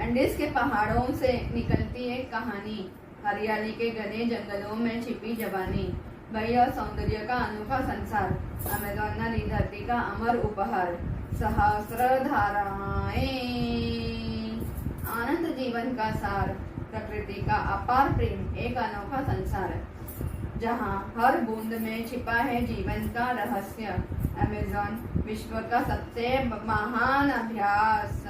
Andes के पहाड़ों से निकलती एक कहानी, हरियाली के घने जंगलों में छिपी जवानी, भय और सौंदर्य का अनोखा संसार, अमेज़न नदी धरती का अमर उपहार, सहस्र धाराएं, आनंद जीवन का सार, प्रकृति का अपार प्रेम, एक अनोखा संसार, जहाँ हर बूंद में छिपा है जीवन का रहस्य, अमेज़न विश्व का सबसे महान अभ्यास।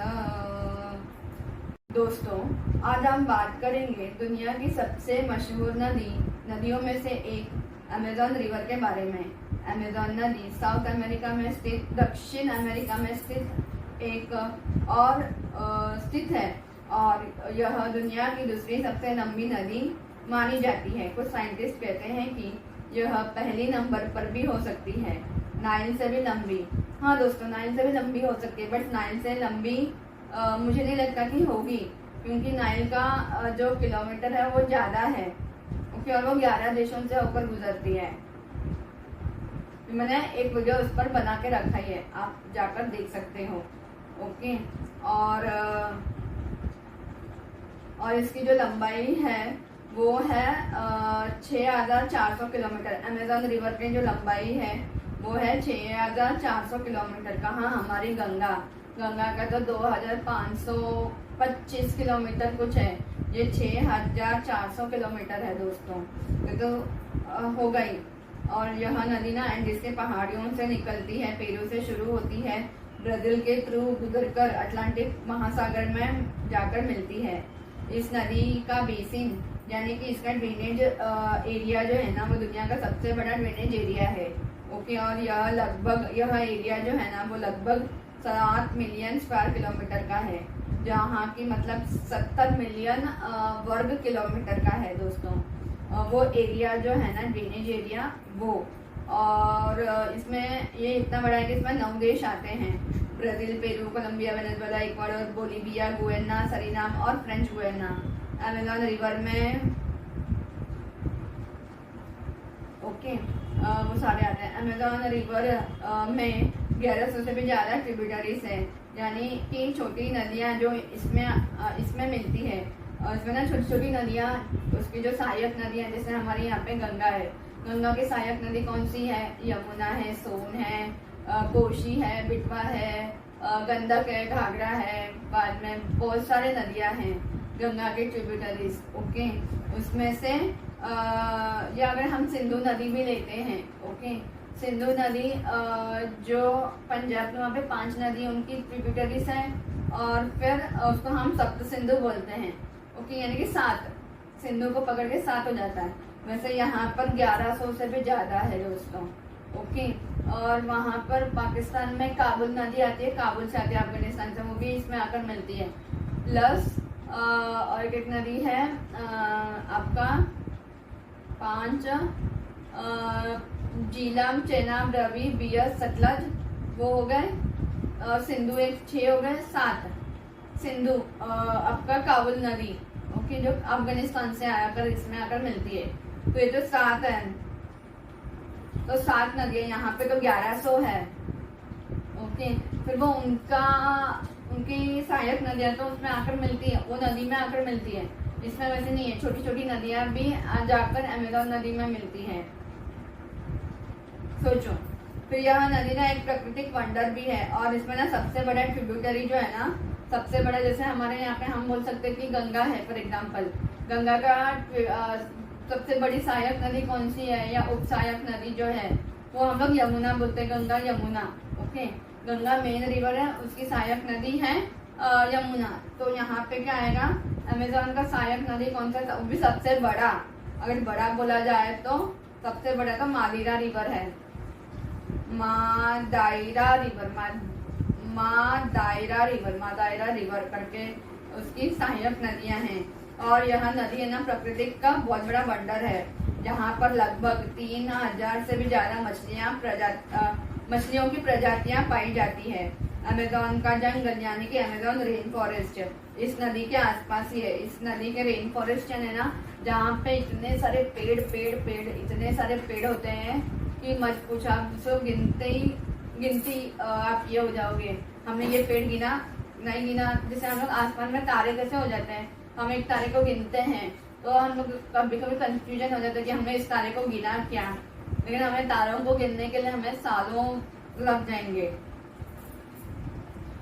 दोस्तों, आज हम बात करेंगे दुनिया की सबसे मशहूर नदियों में से एक अमेज़न रिवर के बारे में। अमेज़न नदी साउथ अमेरिका में स्थित, दक्षिण अमेरिका में स्थित एक और स्थित है और यह दुनिया की दूसरी सबसे लंबी नदी मानी जाती है। कुछ साइंटिस्ट कहते हैं कि यह पहली नंबर पर भी हो सकती है, नाइल से भी लंबी। हाँ दोस्तों, नाइल से भी लंबी हो सकती है, बट नाइल से लंबी मुझे नहीं लगता कि होगी, क्योंकि नाइल का जो किलोमीटर है वो ज़्यादा है, ओके, और वो 11 देशों से होकर गुजरती है। मैंने एक वीडियो उस पर बना के रखा ही है, आप जाकर देख सकते हो, ओके। और इसकी जो लंबाई है वो है 6400 किलोमीटर। अमेज़न रिवर की जो लंबाई है वो है 6400 किलोमीटर। कहाँ? हमारी गंगा का तो 2525 किलोमीटर कुछ है, ये 6400 किलोमीटर है दोस्तों, ये तो हो गई। और यह नदी ना एंडीज के पहाड़ियों से निकलती है, पेरू से शुरू होती है, ब्राजील के थ्रू गुजरकर अटलांटिक महासागर में जाकर मिलती है। इस नदी का बेसिन यानी कि इसका ड्रेनेज एरिया जो है ना वो दुनिया का सबसे बड़ा ड्रेनेज एरिया है, ओके। और यह एरिया जो है ना वो लगभग 7 मिलियन स्क्वायर किलोमीटर का है, जहाँ की मतलब 70 मिलियन वर्ग किलोमीटर का है दोस्तों। वो एरिया जो है ना ड्रेनेज एरिया वो, और इसमें ये इतना बड़ा है कि इसमें 9 देश आते हैं, Brazil, Peru, Colombia, Venezuela, Ecuador, Bolivia, Guyana, Suriname और फ्रेंच गुयाना। अमेज़न रिवर में ओके वो सारे आते हैं। अमेज़न रिवर में 1100 से भी ज़्यादा ट्रिब्यूटरीज है, यानी कि छोटी नदियाँ जो इसमें मिलती है। और इसमें ना छोटी छोटी नदियाँ, उसकी जो सहायक नदियाँ, जैसे हमारे यहाँ पे गंगा है, गंगा की सहायक नदी कौन सी है? यमुना है, सोन है, कोशी है, बिटवा है, गंडक है, घाघरा है, बाद में बहुत सारे नदियाँ हैं गंगा के ट्रिब्यूटरीज, ओके। उसमें से या अगर हम सिंधु नदी भी लेते हैं, ओके, सिंधु नदी जो पंजाब में वहाँ पे 5 नदी उनकी ट्रिब्यूटरीज हैं, और फिर उसको हम सप्त सिंधु बोलते हैं, ओके, यानी कि 7 सिंधु को पकड़ के 7 हो जाता है। वैसे यहाँ पर 1100 से भी ज़्यादा है दोस्तों, ओके। और वहाँ पर पाकिस्तान में काबुल नदी आती है, काबुल से आती है अफगानिस्तान से, वो भी इसमें आकर मिलती है। प्लस और एक नदी है आपका 5 झीलम, चेनाब, रवि, बियर, सतलज, वो हो गए। सिंधु एक 6 हो गए, 7 सिंधु आपका काबुल नदी, ओके, जो अफगानिस्तान से आकर इसमें आकर मिलती है। तो ये तो 7 है, तो 7 नदियाँ, यहाँ पे तो 1100 है, ओके। फिर वो उनकी सहायक नदियाँ तो उसमें आकर मिलती है, वो नदी में आकर मिलती है, इसमें वैसे नहीं है। छोटी छोटी नदियाँ भी जाकर अमेज़न नदी में मिलती हैं, सोचो। फिर यह नदी ना एक प्राकृतिक वंडर भी है, और इसमें ना सबसे बड़ा ट्रिब्यूटरी जो है ना, सबसे बड़ा, जैसे हमारे यहाँ पे हम बोल सकते हैं कि गंगा है फॉर एग्जांपल, गंगा का सबसे बड़ी सहायक नदी कौन सी है या उप सहायक नदी जो है वो हम लोग यमुना बोलते हैं, Ganga Yamuna, okay. Ganga main river है, उसकी सहायक नदी है यमुना। तो यहाँ पे क्या आएगा? अमेज़न का सहायक नदी कौन सा? वो भी सबसे बड़ा, अगर बड़ा बोला जाए तो सबसे बड़ा तो मादीरा रिवर है, मादायरा रिवर करके उसकी सहायक नदियां हैं। और यह नदी है ना प्राकृतिक का बहुत बड़ा वंडर है, जहाँ पर लगभग 3000 से भी ज्यादा मछलियों की प्रजातियां पाई जाती है। अमेज़न का जंगल यानी कि अमेज़न रेन फॉरेस्ट इस नदी के आसपास ही है। इस नदी के रेन फॉरेस्ट है ना, जहाँ पे इतने सारे पेड़ इतने सारे पेड़ होते हैं कि मत पूछो, आप उसको गिनती आप ये हो जाओगे। हमने ये पेड़ गिना नहीं गिना, जैसे हम लोग आसमान में तारे कैसे हो जाते हैं, हम एक तारे को गिनते हैं तो हम लोग कभी कभी कंफ्यूजन हो जाता है कि हमने इस तारे को गिना क्या, लेकिन हमें तारों को गिनने के लिए हमें सालों लग जाएंगे।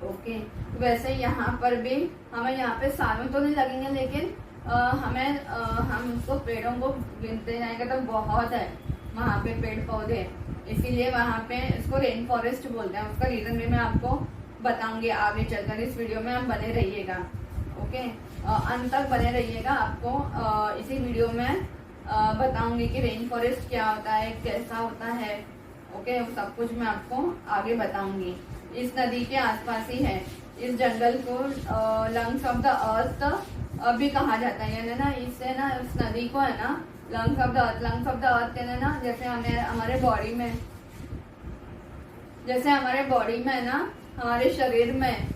ओके, वैसे यहाँ पर भी हमें यहाँ पे सालों तो नहीं लगेंगे, लेकिन हम उसको पेड़ों को गिनते जाएंगे तो बहुत है वहाँ पे पेड़ पौधे, इसीलिए वहाँ पे इसको रेन फॉरेस्ट बोलते हैं। उसका रीजन भी मैं आपको बताऊंगी आगे चलकर, इस वीडियो में हम बने रहिएगा। ओके, अंत तक बने रहिएगा, आपको इसी वीडियो में बताऊंगी कि रेन फॉरेस्ट क्या होता है, कैसा होता है। ओके, सब कुछ मैं आपको आगे बताऊंगी। इस नदी के आसपास ही है, इस जंगल को लंग्स ऑफ द अर्थ भी कहा जाता है, यानी ना इससे ना इस नदी को है ना lungs of the earth, lungs of the earth यानी ना जैसे हमारे बॉडी में, जैसे हमारे बॉडी में ना हमारे शरीर में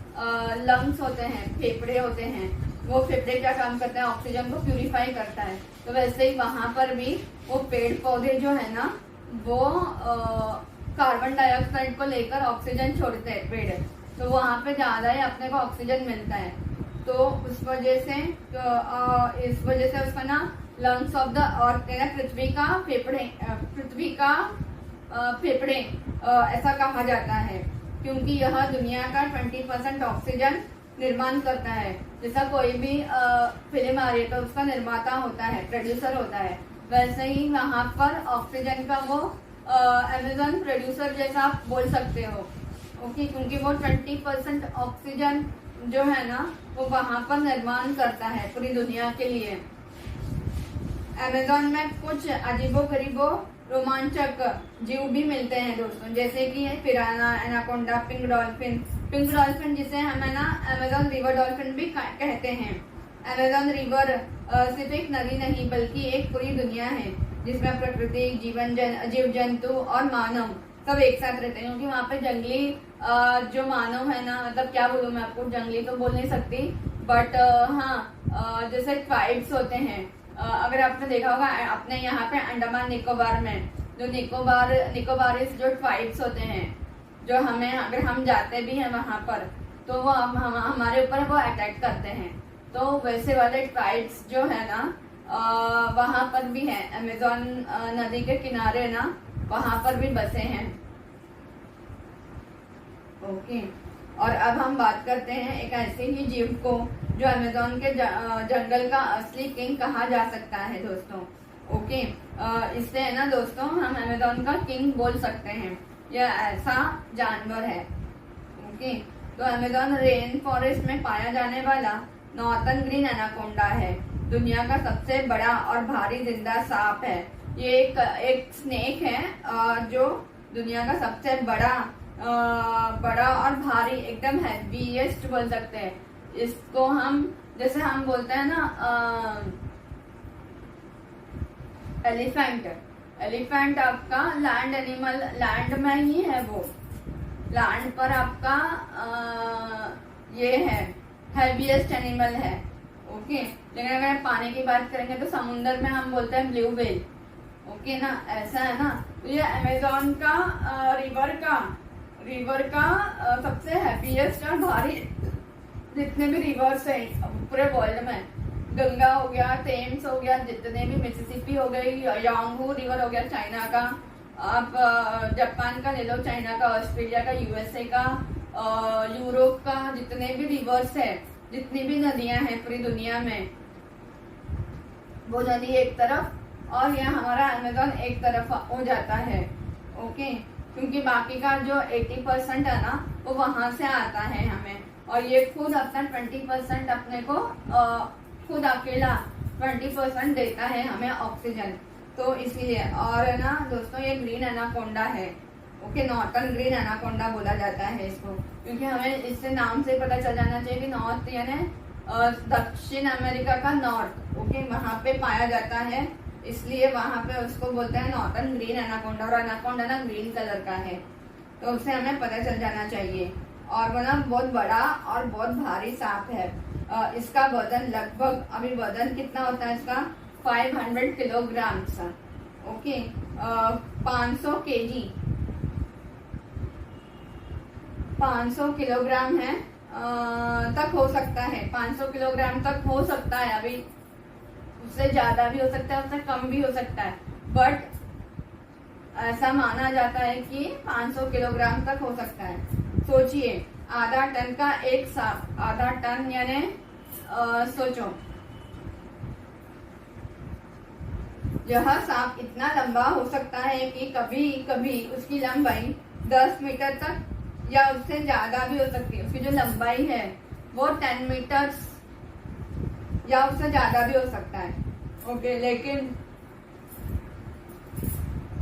लंग्स होते हैं, फेफड़े होते हैं, वो फेफड़े क्या काम करते हैं, ऑक्सीजन को प्यूरिफाई करता है। तो वैसे ही वहां पर भी वो पेड़ पौधे जो है ना वो कार्बन डाइऑक्साइड को लेकर ऑक्सीजन छोड़ते हैं पेड़, तो वहां पे ज्यादा ही अपने को ऑक्सीजन मिलता है। तो इस वजह से उसका ना लंग्स ऑफ द अर्थ, पृथ्वी का फेफड़े ऐसा कहा जाता है, क्योंकि यह दुनिया का 20% ऑक्सीजन निर्माण करता है। जैसा कोई भी फिल्म आ रही है तो उसका निर्माता होता है, प्रोड्यूसर होता है, वैसे ही वहाँ पर ऑक्सीजन का वो अमेजोन प्रोड्यूसर जैसा आप बोल सकते हो। ओके, क्योंकि वो 20% ऑक्सीजन जो है ना वो वहाँ पर निर्माण करता है पूरी दुनिया के लिए। अमेजोन में कुछ अजीबो गरीबो रोमांचक जीव भी मिलते हैं दोस्तों, जैसे कि पिराना, एनाकोंडा, पिंक डॉल्फिन जिसे हम ना अमेजोन रिवर डॉल्फिन भी कहते हैं। अमेजोन रिवर सिर्फ एक नदी नहीं बल्कि एक पूरी दुनिया है, जिसमें प्रकृति, जीव जंतु और मानव सब एक साथ रहते हैं। क्योंकि वहाँ पे जंगली जो मानव है ना, मतलब क्या बोलूँ मैं आपको, जंगली तो बोल नहीं सकती, बट हाँ जैसे ट्राइब्स होते हैं। अगर आपने देखा होगा अपने यहाँ पे अंडमान निकोबार में जो निकोबारिस जो ट्राइब्स होते हैं, जो हमें अगर हम जाते भी हैं वहाँ पर तो वो हमारे ऊपर वो अटैक करते हैं। तो वैसे वाले ट्राइब्स जो है ना वहाँ पर भी है, अमेजोन नदी के किनारे ना वहाँ पर भी बसे हैं। ओके, और अब हम बात करते हैं एक ऐसे ही जीव को जो अमेजोन के जंगल का असली किंग कहा जा सकता है दोस्तों। ओके, इससे है ना दोस्तों हम अमेजोन का किंग बोल सकते हैं, यह ऐसा जानवर है। ओके, तो अमेजोन रेन फॉरेस्ट में पाया जाने वाला नॉर्थर्न ग्रीन एनाकोंडा है, दुनिया का सबसे बड़ा और भारी जिंदा सांप है। ये एक स्नेक है जो दुनिया का सबसे बड़ा और भारी, एकदम हैवीएस्ट बोल सकते हैं इसको हम। जैसे हम बोलते हैं ना एलिफेंट आपका लैंड एनिमल, लैंड में ही है वो, लैंड पर आपका ये है हैवीएस्ट एनिमल है। ओके, लेकिन अगर पानी की बात करेंगे तो समुद्र में हम बोलते हैं ब्लू व्हेल। ओके ना, ऐसा है ना। तो ये अमेजोन का रिवर का सबसे हैवीएस्ट और भारी जितने भी रिवर्स है पूरे वर्ल्ड में, गंगा हो गया, थेम्स हो गया, जितने भी मिसिसिपी हो गई, यांगू रिवर हो गया चाइना का, आप जापान का ले लो, चाइना का, ऑस्ट्रेलिया का, यूएसए का, यूरोप का, जितने भी रिवर्स है, जितनी भी नदियां हैं पूरी दुनिया में, वो नदी एक तरफ और यह हमारा अमेजोन एक तरफ हो जाता है। ओके, क्योंकि बाकी का जो 80% है ना वो वहां से आता है हमें, और ये खुद अपना 20% अपने को खुद अकेला 20% देता है हमें ऑक्सीजन। तो इसलिए, और ना दोस्तों ये ग्रीन एनाकोंडा है। ओके, नॉर्थर्न ग्रीन एनाकोंडा बोला जाता है इसको, क्योंकि हमें इससे नाम से पता चल जाना चाहिए कि नॉर्थ यानी दक्षिण अमेरिका का नॉर्थ। ओके, वहां पे पाया जाता है, इसलिए वहां पे उसको बोलते हैं नॉर्थर्न ग्रीन एनाकोंडा, और एनाकोंडा ना ग्रीन कलर का है, तो उससे हमें पता चल जाना चाहिए। और वो ना बहुत बड़ा और बहुत भारी सांप है। इसका वजन लगभग, अभी वजन कितना होता है इसका, 500 किलोग्राम। ओके, 500 केजी, 500 किलोग्राम है तक हो सकता है, 500 किलोग्राम तक हो सकता है। अभी उससे ज्यादा भी हो सकता है, उससे कम भी हो सकता है, बट ऐसा माना जाता है कि 500 किलोग्राम तक हो सकता है। सोचिए, आधा टन का एक सांप, आधा टन यानी सोचो, यह सांप इतना लंबा हो सकता है कि कभी कभी उसकी लंबाई 10 मीटर तक या उससे ज्यादा भी हो सकती है। उसकी जो लंबाई है वो 10 मीटर या उससे ज्यादा भी हो सकता है। ओके, लेकिन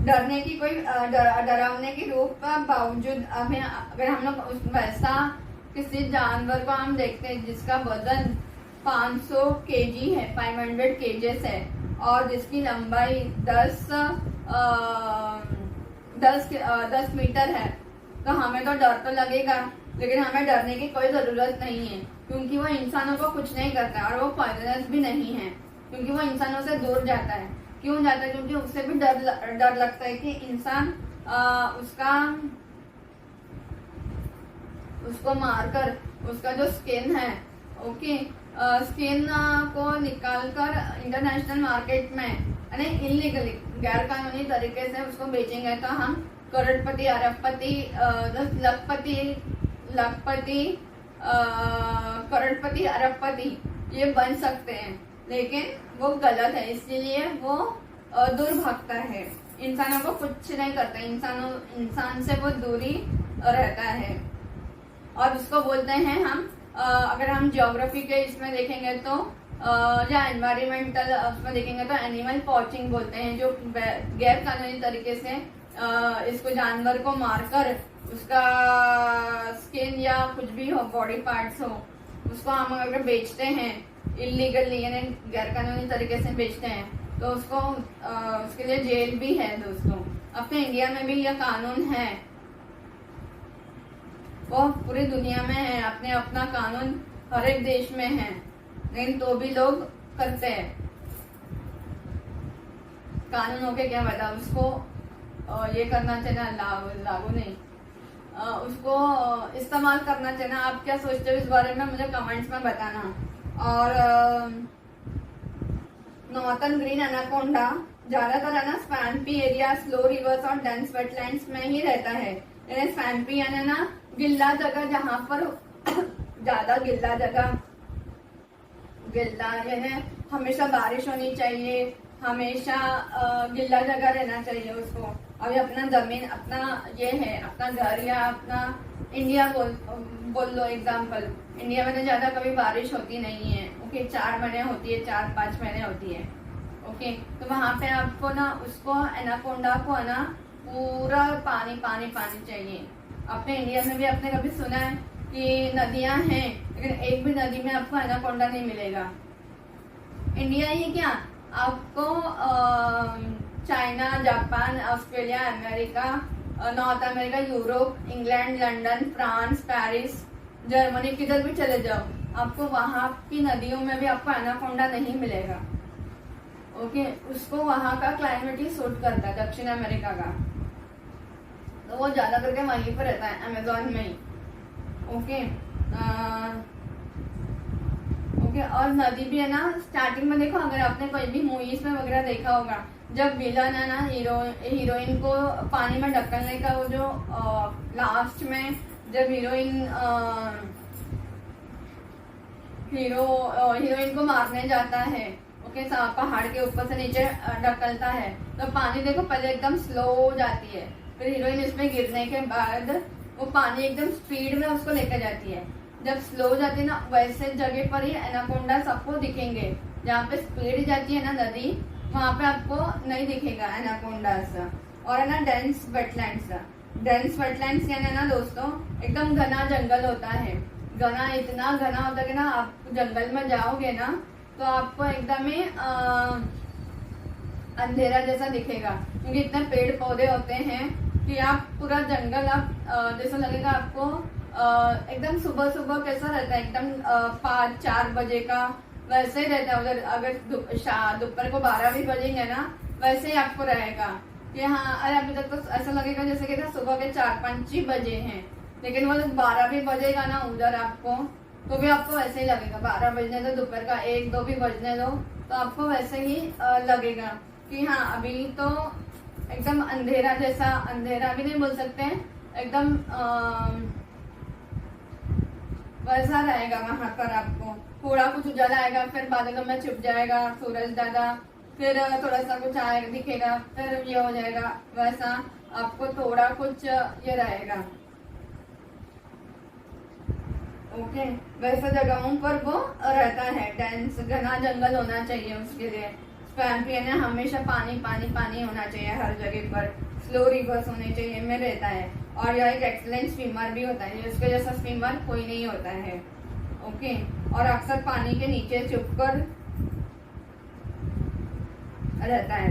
डरने की कोई डरावने की रूप बावजूद हमें, अगर हम लोग वैसा किसी जानवर को हम देखते हैं जिसका वजन 500 केजी है, 500 केजेस है, और जिसकी लंबाई 10 मीटर है, तो हमें तो डर तो लगेगा, लेकिन हमें डरने की कोई जरूरत नहीं है, क्योंकि वो इंसानों को कुछ नहीं करता और वो पॉइजनस भी नहीं है, क्योंकि वो इंसानों से दूर जाता है। क्यों जाता है? क्योंकि उससे भी डर लगता है कि इंसान उसको मारकर उसका जो स्किन है, ओके, स्किन को निकालकर इंटरनेशनल मार्केट में यानी इलीगली, गैर कानूनी तरीके से उसको बेचेंगे तो हम करोड़पति, अरबपति, लखपति, करोड़पति, अरबपति ये बन सकते हैं, लेकिन वो गलत है, इसलिए वो दूर भागता है, इंसानों को कुछ नहीं करता, इंसान से वो दूरी रहता है। और उसको बोलते हैं हम, अगर हम ज्योग्राफी के इसमें देखेंगे तो या एनवायरमेंटल उसमें देखेंगे तो एनिमल पॉचिंग बोलते हैं, जो गैर कानूनी तरीके से इसको जानवर को मारकर उसका स्किन या कुछ भी हो, बॉडी पार्ट्स हो, उसको हम अगर बेचते हैं इलीगली यानी गैर कानूनी तरीके से बेचते हैं, तो उसको उसके लिए जेल भी है दोस्तों। अपने इंडिया में भी यह कानून है, वो पूरी दुनिया में है, अपने अपना कानून हर एक देश में है, लेकिन तो भी लोग करते हैं। कानून होके क्या फायदा, उसको ये करना चाहिए ना, लागू नहीं, उसको इस्तेमाल करना चाहिए ना। आप क्या सोचते हो इस बारे में, मुझे कमेंट्स में बताना। और नॉर्थन ग्रीन एनाकोंडा ज्यादातर है ना स्वैम्पी एरिया, स्लो रिवर्स और डेंस वेटलैंड्स में ही रहता है। यानी स्वैम्पी यानी ना गिल्ला जगह, जहाँ पर ज्यादा गिल्ला जगह, गिल्ला यानी हमेशा बारिश होनी चाहिए, हमेशा गिल्ला जगह रहना चाहिए उसको। अभी अपना जमीन, अपना ये है, अपना घर या अपना इंडिया बोल लो एग्जाम्पल, इंडिया में तो ज्यादा कभी बारिश होती नहीं है, ओके, 4 महीने होती है, 4-5 महीने होती है, ओके, तो वहां पे आपको ना उसको एनाकोंडा को है ना पूरा पानी पानी पानी चाहिए। अपने इंडिया में भी आपने कभी सुना है कि नदियां हैं, लेकिन एक भी नदी में आपको एनाकोंडा नहीं मिलेगा। इंडिया ही क्या, आपको China, Japan, Australia, America, north America, Europe, England, London, France, Paris, Germany, किधर भी चले जाओ, आपको वहां की नदियों में भी आपको एनाकोंडा नहीं मिलेगा, ओके। उसको वहां का क्लाइमेट ही सूट करता है, दक्षिण अमेरिका का, तो वो ज्यादा करके वहीं पर रहता है, अमेजोन में ही, ओके। ओके, और नदी भी है ना, स्टार्टिंग में देखो, अगर आपने कोई भी मूवीज में वगैरह देखा होगा, जब विलन है ना हीरोइन को पानी में ढकलने का, वो जो लास्ट में जब हीरोइन को मारने जाता है, ओके, पहाड़ के ऊपर से नीचे ढकलता है, तो पानी देखो पहले एकदम स्लो हो जाती है, फिर हीरोइन इसमें गिरने के बाद वो पानी एकदम स्पीड में उसको लेकर जाती है। जब स्लो हो जाती है ना, वैसे जगह पर ही एनाकोंडा सबको दिखेंगे, जहाँ पे स्पीड जाती है ना नदी, वहां पे आपको नहीं दिखेगा एनाकोंडास। और है ना डेंस वेटलैंड्स यानी ना दोस्तों एकदम घना जंगल होता है, घना, इतना घना होता है कि ना आप जंगल में जाओगे ना तो आपको एकदम ही अंधेरा जैसा दिखेगा, क्योंकि इतने पेड़ पौधे होते हैं कि आप पूरा जंगल, आप जैसा लगेगा आपको एकदम सुबह सुबह कैसा रहता है, एकदम 5-4 बजे का वैसे ही रहता है उधर। अगर दोपहर को 12 भी बजेंगे ना, वैसे ही आपको रहेगा कि हाँ, अरे अभी तक तो ऐसा लगेगा जैसे कि ना सुबह के 4-5 बजे हैं, लेकिन वो 12 भी बजेगा ना उधर आपको, तो भी आपको वैसे ही लगेगा। 12 बजने दो, दोपहर का 1-2 भी बजने दो, तो आपको वैसे ही लगेगा कि हाँ अभी तो एकदम अंधेरा जैसा, अंधेरा भी नहीं बोल सकते हैं, एकदम वैसा रहेगा वहां पर। आपको थोड़ा कुछ उजाला आएगा, फिर बादलों में छुप जाएगा सूरज दादा, फिर थोड़ा सा कुछ आएगा दिखेगा, फिर ये हो जाएगा, वैसा आपको थोड़ा कुछ ये रहेगा। ओके, वैसे जगहों पर वो रहता है। डेंस घना जंगल होना चाहिए उसके लिए। स्वैम्पी है ना, हमेशा पानी पानी पानी होना चाहिए हर जगह पर। स्लो रिवर्स होने चाहिए में रहता है। और यह एक एक्सीलेंट स्विमर भी होता है, इसके जैसा स्विमर कोई नहीं होता है। ओके, और अक्सर पानी के नीचे छुपकर रहता है,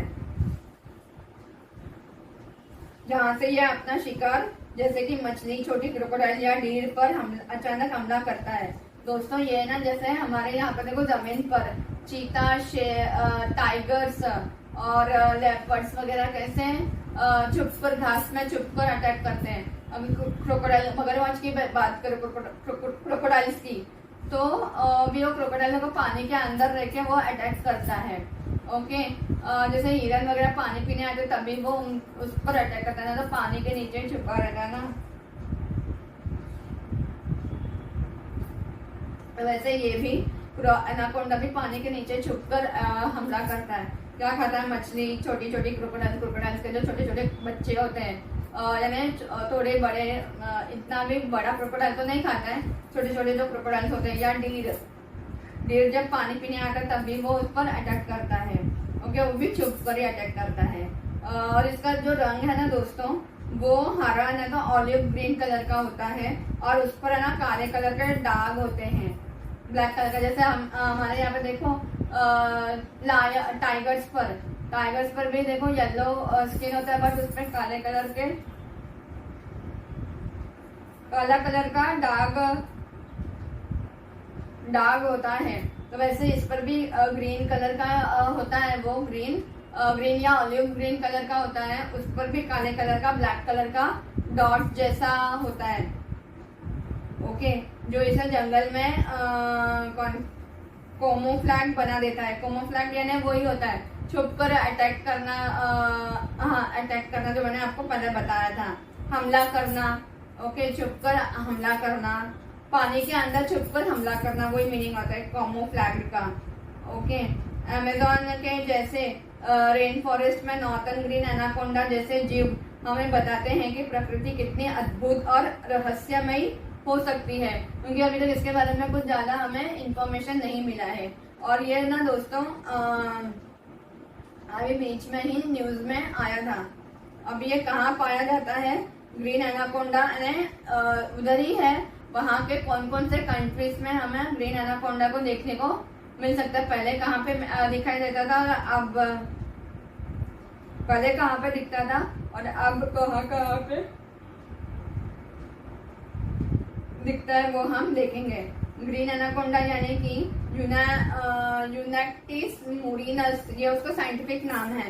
जहां से यह अपना शिकार जैसे कि मछली, छोटी क्रोकोडाइल या डीर पर अचानक हमला करता है। दोस्तों ये ना जैसे हमारे यहाँ पर देखो जमीन पर चीता, टाइगर्स और लेपर्ड्स वगैरह कैसे छुप कर घास में छुप कर अटैक करते हैं। अभी क्रोकोडाइल, मगरमच्छ की बात करो, क्रोकोडाइल्स की, तो भी वो क्रोकोडाइल को पानी के अंदर रह के वो अटैक करता है। ओके, जैसे हिरन वगैरह पानी पीने आते तभी वो उस पर अटैक करता है ना, तो पानी के नीचे छुपा रहता है ना। वैसे ये भी एनाकोंडा भी पानी के नीचे छुपकर हमला करता है। क्या खाता है? मछली, छोटी छोटी क्रोकोडाइल्स के जो छोटे छोटे बच्चे होते हैं, यानी थोड़े बड़े, इतना भी बड़ा क्रोकोडाइल तो नहीं खाता है, छोटे छोटे जो क्रोकोडाइल्स होते हैं, या डीर जब पानी पीने आता है तभी वो उस पर अटैक करता है। ओके, वो भी छुप कर ही अटैक करता है। और इसका जो रंग है ना दोस्तों, वो हरा ना तो ऑलिव ग्रीन कलर का होता है, और उस पर है ना काले कलर के दाग होते हैं, ब्लैक कलर का। जैसे हम हमारे यहाँ पे देखो टाइगर्स पर भी देखो येलो स्किन होता है, बट उसमें काले कलर के, काला कलर का दाग होता है। तो वैसे इस पर भी ग्रीन कलर का होता है, वो ग्रीन या ऑलिव ग्रीन कलर का होता है। उस पर भी काले कलर का, ब्लैक कलर का डॉट जैसा होता है। ओके, जो इसे जंगल में कोमोफ्लैग बना देता है। कोमोफ्लैग यानी वही होता है छुप कर अटैक करना, अटैक करना, जो मैंने आपको पहले बताया था, हमला करना। ओके, छुप कर हमला करना, पानी के अंदर छुपकर हमला करना, वही मीनिंग होता है कैमोफ्लेज का। ओके, अमेज़न के जैसे रेन फॉरेस्ट में नॉर्थर्न ग्रीन एनाकोंडा जैसे जीव हमें बताते हैं कि प्रकृति कितनी अद्भुत और रहस्यमयी हो सकती है, क्योंकि अभी तक इसके बारे में कुछ ज्यादा हमें इंफॉर्मेशन नहीं मिला है। और ये ना दोस्तों अभी बीच में ही न्यूज में आया था। अब ये कहाँ पाया जाता है ग्रीन एनाकोंडा, उधर ही है। वहाँ के कौन कौन से कंट्रीज में हमें ग्रीन एनाकोंडा को देखने को मिल सकता है। पहले कहाँ पे दिखाई देता था, अब पहले कहाँ पे दिखता था और अब कहाँ पे दिखता है, वो हम देखेंगे। ग्रीन एनाकोंडा यानी कि यूनैक्टिस मूरिनस, ये उसका साइंटिफिक नाम है,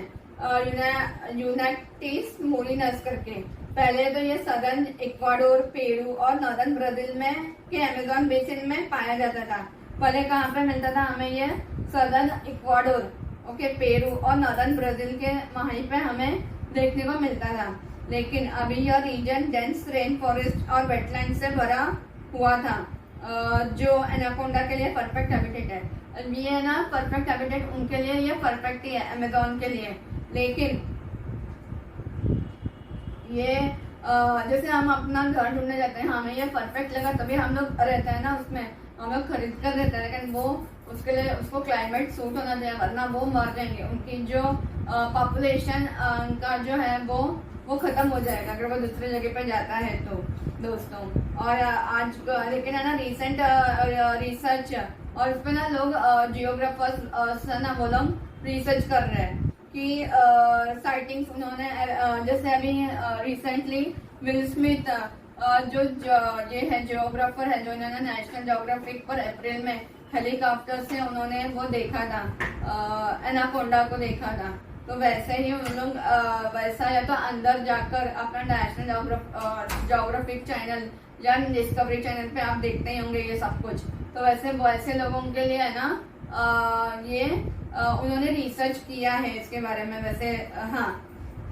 यूनैक्टिस मूरिनस करके। पहले तो ये सदर्न इक्वाडोर, पेरू और नॉर्दर्न ब्राजील में के अमेज़न बेसिन में पाया जाता था। पहले कहाँ पे मिलता था हमें ये? सदर्न इक्वाडोर, ओके, पेरू और नॉर्दर्न ब्राजील के वहीं पे हमें देखने को मिलता था। लेकिन अभी यह रीजन डेंस रेन फॉरेस्ट और वेटलैंड से भरा हुआ था, जो एनाकोंडा के लिए परफेक्ट हैबिटेट है। ये ना परफेक्ट हैबिटेट उनके लिए ये परफेक्ट ही है, अमेज़न के लिए। लेकिन ये जैसे हम अपना घर ढूंढने जाते हैं, हमें ये परफेक्ट लगा तभी हम लोग रहते हैं ना, उसमें हम लोग खरीद कर रहते हैं। लेकिन वो उसके लिए उसको क्लाइमेट सूट होना चाहिए, वरना वो मर जाएंगे। उनकी जो पॉपुलेशन का जो है वो खत्म हो जाएगा अगर वो दूसरे जगह पे जाता है तो दोस्तों। और आज लेकिन है ना रिसेंट रिसर्च, और उसमें ना लोग जियोग्राफर्स ना वो लोग रिसर्च कर रहे हैं कि साइटिंग्स उन्होंने जैसे अभी रिसेंटली विल स्मिथ जो ये है जियोग्राफर है, जो इन्होंने नेशनल जियोग्राफिक पर अप्रैल में हेलीकॉप्टर से उन्होंने वो देखा था, एनाकोंडा को देखा था। तो वैसे ही उन लोग वैसा या तो अंदर जाकर अपना नेशनल जियोग्राफिक चैनल या डिस्कवरी चैनल पे आप देखते ही होंगे ये सब कुछ। तो वैसे लोगों के लिए है ना उन्होंने रिसर्च किया है इसके बारे में। वैसे हाँ,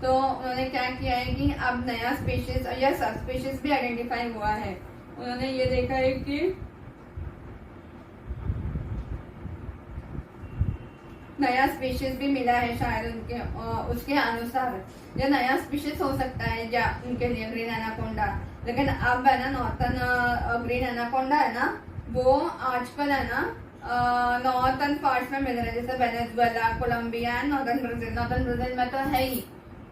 तो उन्होंने क्या किया है कि अब नया स्पीशीज या सब स्पीशीज भी आइडेंटिफाई हुआ है। उन्होंने ये देखा है कि नया स्पीशीज भी मिला है शायद उनके उसके अनुसार। या नया स्पीशीज हो सकता है या उनके लिए ग्रीन एनाकोंडा। लेकिन अब है ना नॉर्थन ग्रीन एनाकोंडा है ना, वो आजकल है ना नॉर्थन पार्ट्स में मिल रहे हैं, जैसे Venezuela, Colombia and northern Brazil. Northern Brazil में तो है ही,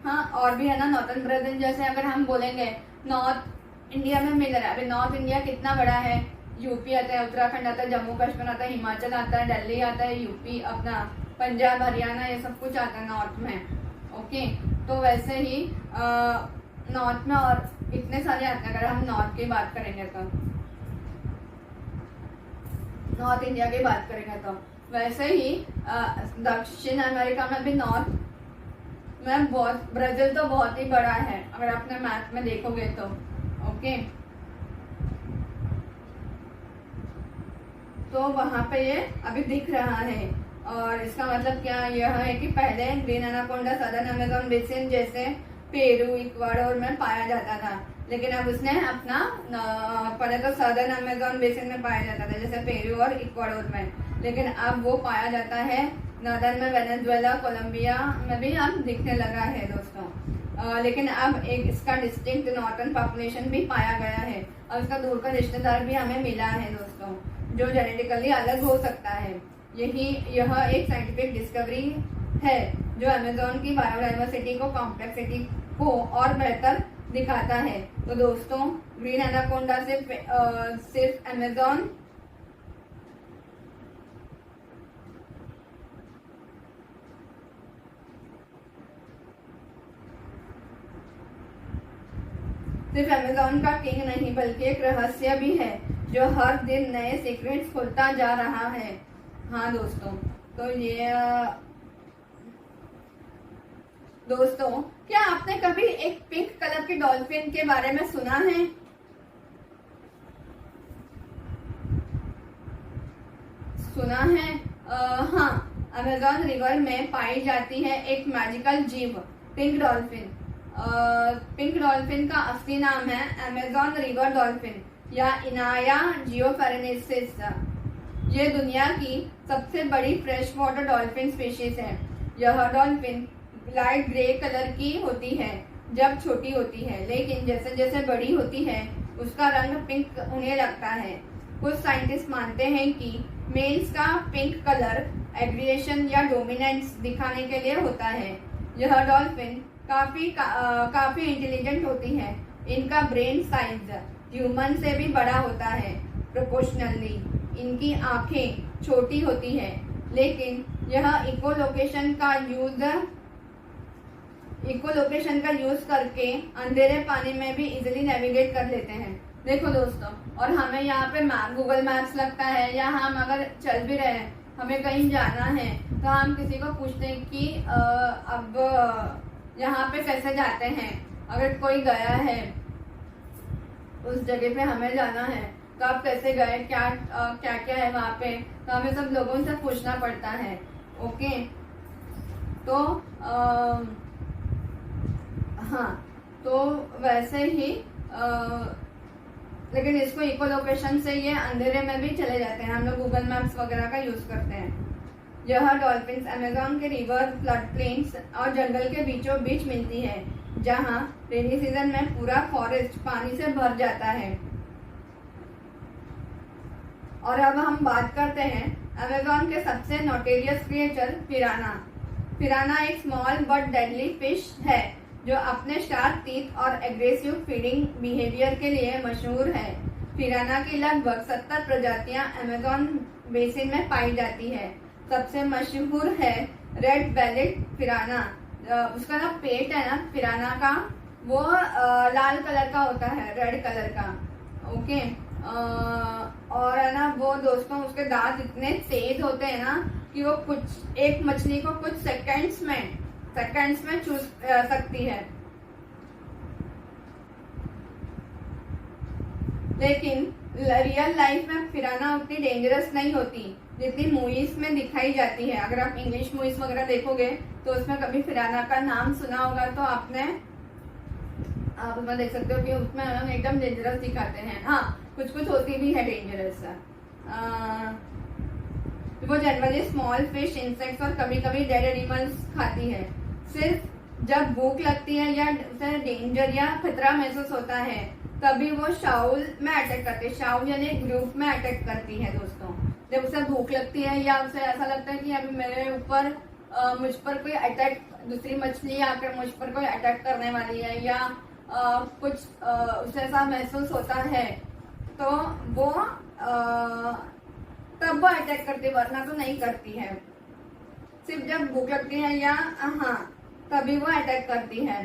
हाँ, और भी है ना नॉर्थन ब्राजील। जैसे अगर हम बोलेंगे नॉर्थ इंडिया में मिल रहा है, अभी नॉर्थ इंडिया कितना बड़ा है, यूपी आता है, उत्तराखंड आता है, जम्मू कश्मीर आता है, हिमाचल आता है, दिल्ली आता है, यूपी अपना पंजाब, हरियाणा, ये सब कुछ आता है नॉर्थ में। ओके, तो वैसे ही नॉर्थ में और इतने सारे आते हैं। अगर हम नॉर्थ की बात करेंगे तो नॉर्थ इंडिया की बात करेंगे तो वैसे ही दक्षिण अमेरिका में भी नॉर्थ में ब्राजील तो बहुत ही बड़ा है अगर आपने मैप में देखोगे तो। ओके, तो वहां पे ये अभी दिख रहा है। और इसका मतलब क्या यह है कि पहले green anaconda southern Amazon basin जैसे पेरू, इक्वाडोर में पाया जाता था, लेकिन अब उसने अपना पहले तो सदर्न अमेज़न बेसिन में पाया जाता था जैसे पेरू और इक्वाडोर में, लेकिन अब वो पाया जाता है नॉर्दर्न में, वेनेजुएला, कोलंबिया में भी अब दिखने लगा है दोस्तों। लेकिन अब एक इसका डिस्टिंक्ट नॉर्थन पॉपुलेशन भी पाया गया है और इसका दूर का रिश्तेदार भी हमें मिला है दोस्तों, जो जेनेटिकली अलग हो सकता है। यह एक साइंटिफिक डिस्कवरी है जो अमेज़न की बायोडाइवर्सिटी को, कॉम्प्लेक्सिटी को और बेहतर दिखाता है। तो दोस्तों ग्रीन एनाकोंडा सिर्फ अमेज़न का किंग नहीं बल्कि एक रहस्य भी है जो हर दिन नए सीक्रेट्स खुलता जा रहा है। हाँ दोस्तों, तो ये दोस्तों क्या आपने कभी एक पिंक कलर के डॉल्फिन के बारे में सुना है? सुना है? हाँ, अमेज़न रिवर में पाई जाती है एक मैजिकल जीव पिंक डॉल्फिन। पिंक डॉल्फिन का असली नाम है अमेज़न रिवर डॉल्फिन या इनाया जियोफेरेनेसिस। ये दुनिया की सबसे बड़ी फ्रेश वाटर डॉल्फिन स्पीशीज है। यह डॉल्फिन लाइट ग्रे कलर की होती है जब छोटी होती है, लेकिन जैसे जैसे बड़ी होती है उसका रंग पिंक होने लगता है। कुछ साइंटिस्ट मानते हैं कि मेल्स का पिंक कलर एग्रीगेशन या डोमिनेंस दिखाने के लिए होता है। यह डॉल्फिन काफी इंटेलिजेंट होती है। इनका ब्रेन साइज ह्यूमन से भी बड़ा होता है प्रोपोर्शनली। इनकी आंखें छोटी होती है, लेकिन यह इकोलोकेशन का यूज करके अंधेरे पानी में भी इजिली नेविगेट कर लेते हैं। देखो दोस्तों, और हमें यहाँ पे गूगल मैप्स लगता है या हम अगर चल भी रहे हैं, हमें कहीं जाना है तो हम किसी को पूछते हैं कि अब यहाँ पे कैसे जाते हैं। अगर कोई गया है उस जगह पे हमें जाना है तो आप कैसे गए, क्या क्या है वहाँ पे, तो हमें सब लोगों से पूछना पड़ता है। ओके, तो हाँ, तो वैसे ही लेकिन इसको इकोलोकेशन से ये अंधेरे में भी चले जाते हैं। हम लोग गूगल मैप्स वगैरह का यूज करते हैं। यह डॉल्फिन्स अमेज़न के रिवर, फ्लड प्लेन्स और जंगल के बीचों बीच मिलती है, जहाँ रेनी सीजन में पूरा फॉरेस्ट पानी से भर जाता है। और अब हम बात करते हैं अमेज़न के सबसे नोटेरियस क्रिएचर पिराना। पिराना एक स्मॉल बट डेडली फिश है जो अपने शार्प टीथ और एग्रेसिव फीडिंग बिहेवियर के लिए मशहूर है। पिराना की लगभग 70 प्रजातियां अमेज़न बेसिन में पाई जाती है। सबसे मशहूर है रेड बेलेट पिराना। उसका ना पेट है ना पिराना का, वो लाल कलर का होता है, रेड कलर का। ओके, और है ना वो दोस्तों उसके दांत इतने तेज होते हैं ना कि वो एक मछली को कुछ सेकंड्स में चूस सकती है। लेकिन रियल लाइफ में पिराना उतनी डेंजरस नहीं होती जितनी मूवीज में दिखाई जाती है। अगर आप इंग्लिश मूवीज वगैरह देखोगे तो उसमें कभी पिराना का नाम सुना होगा तो आप उसमें देख सकते हो कि उसमें एकदम डेंजरस दिखाते हैं। हाँ, कुछ कुछ होती भी है डेंजरस। वो जनरली स्मॉल फिश, इंसेक्ट्स और कभी कभी डेड एनिमल्स खाती है। सिर्फ जब भूख लगती है या उसे डेंजर या खतरा महसूस होता है तभी वो शाउल में अटैक करती है। शाउल यानी ग्रुप में अटैक करती है दोस्तों। जब उसे भूख लगती है या उसे ऐसा लगता है कि अभी मेरे ऊपर मुझ पर कोई अटैक, दूसरी मछली आकर मुझ पर कोई अटैक करने वाली है या कुछ उसे ऐसा महसूस होता है तो वो तब वो अटैक करती है, वरना तो नहीं करती है। सिर्फ जब भूख लगती है या हाँ तभी वो अटैक करती है।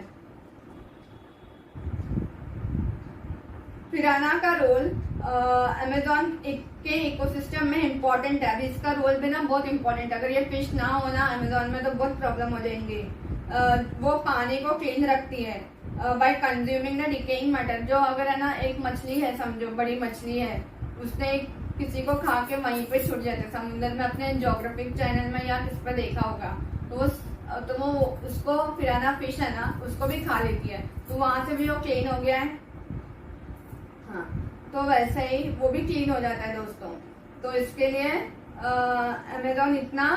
पिराना का रोल अमेज़न के इकोसिस्टम में इम्पोर्टेंट है। अभी इसका रोल भी ना बहुत इम्पोर्टेंट है। अगर ये फिश ना हो ना अमेज़न में तो बहुत प्रॉब्लम हो जाएंगी। वो पानी को क्लीन रखती है bye consuming the decaying matter. जो अगर है ना एक मछली है, समझो बड़ी मछली है, उसने किसी को खा के वहीं पे छूट जाते हैं समुद्र में। अपने ज्योग्राफिक चैनल में या किस पर देखा होगा तो वो उसको पिराना फिश है ना उसको भी खा लेती है, तो वहां से भी वो क्लीन हो गया है। हाँ, तो वैसे ही वो भी क्लीन हो जाता है दोस्तों। तो इसके लिए अमेज़न इतना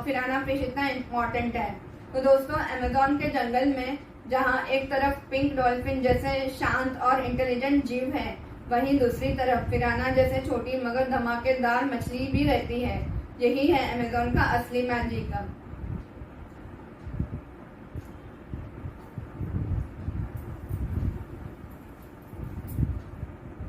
पिराना फिश इतना इम्पोर्टेंट है। तो दोस्तों अमेज़न के जंगल में जहाँ एक तरफ पिंक डॉल्फिन जैसे शांत और इंटेलिजेंट जीव है, वहीं दूसरी तरफ पिराना जैसे छोटी मगर धमाकेदार मछली भी रहती है। यही है अमेज़न का असली मैजिक।